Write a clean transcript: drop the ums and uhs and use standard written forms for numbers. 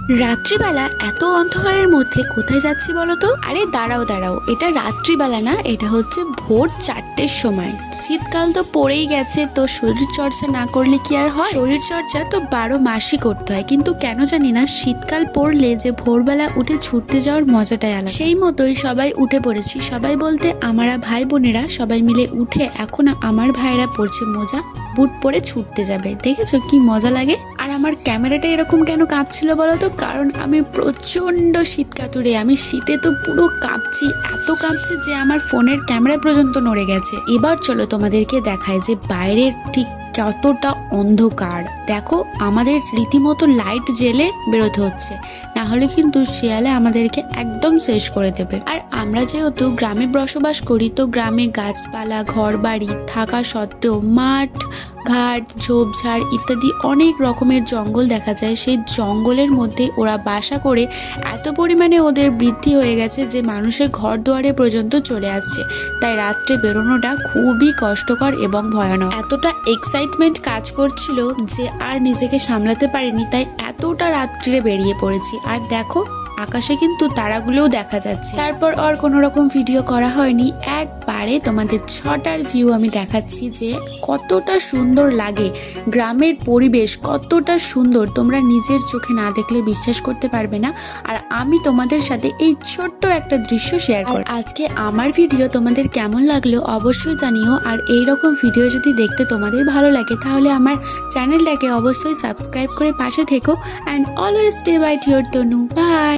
রাত্রিবেলা এত অন্ধকারের মধ্যে কোথায় যাচ্ছি বলো তো? আরে দাঁড়াও দাঁড়াও, এটা রাত্রিবেলা না, এটা হচ্ছে ভোর 4টের সময়। শীতকাল তো পড়েই গেছে, তো শরীর চর্চা না করলে কি আর হয়? শরীর চর্চা তো 12 মাসই করতে হয়, কিন্তু কেন জানি না শীতকাল পড়লে যে ভোরবেলা উঠে ছুটতে যাওয়ার মজাটাই আলাদা। সেই মতোই সবাই উঠে পড়েছি, সবাই বলতে আমারা ভাই বোনেরা সবাই মিলে উঠে এখন আমার ভাইরা পড়ছে মোজা বুট পরে ছুটতে যাবে। দেখেছো কি মজা লাগে? আর আমার ক্যামেরাটা এরকম কেন কাঁপছিল বলো তো? কারণ আমি প্রচন্ড শীত কাতুরে, আমি শীতে তো পুরো কাঁপছি, এত কাঁপছে যে আমার ফোনের ক্যামেরা পর্যন্ত নড়ে গেছে। এবার চলো তোমাদেরকে দেখায় যে বাইরের ঠিক কতটা অন্ধকার। দেখো আমাদের রীতিমতো লাইট জেলে বেরোতে হচ্ছে, না হলে কিন্তু শিয়ালে আমাদেরকে একদম শেষ করে দেবে। আর আমরা যেহেতু গ্রামে বসবাস করি, তো গ্রামে গাছপালা ঘর বাড়ি থাকা সত্ত্বেও মাঠ ঘাট ঝোপঝাড় ইত্যাদি অনেক রকমের জঙ্গল দেখা যায়। সেই জঙ্গলের মধ্যে ওরা বাসা করে এত পরিমাণে ওদের বৃদ্ধি হয়ে গেছে যে মানুষের ঘর দুয়ারে পর্যন্ত চলে আসছে। তাই রাত্রে বেরোনোটা খুবই কষ্টকর এবং ভয়ানক। এতটা এক্সাইটমেন্ট কাজ করছিল যে আর নিজেকে সামলাতে পারিনি, তাই এতটা রাত্রে বেরিয়ে পড়েছি। আর দেখো আকাশে কিন্তু তারাগুলোও দেখা যাচ্ছে। তারপর আর কোনো রকম ভিডিও করা হয়নি, একবারে তোমাদের 6টার ভিউ আমি দেখাচ্ছি যে কতটা সুন্দর লাগে। গ্রামের পরিবেশ কতটা সুন্দর তোমরা নিজের চোখে না দেখলে বিশ্বাস করতে পারবে না। আর আমি তোমাদের সাথে এই ছোট্ট একটা দৃশ্য শেয়ার করব। আজকে আমার ভিডিও তোমাদের কেমন লাগলো অবশ্যই জানিও। আর এই রকম ভিডিও যদি দেখতে তোমাদের ভালো লাগে তাহলে আমার চ্যানেলটাকে অবশ্যই সাবস্ক্রাইব করে পাশে থেকো। And always stay bite your Tanu. By.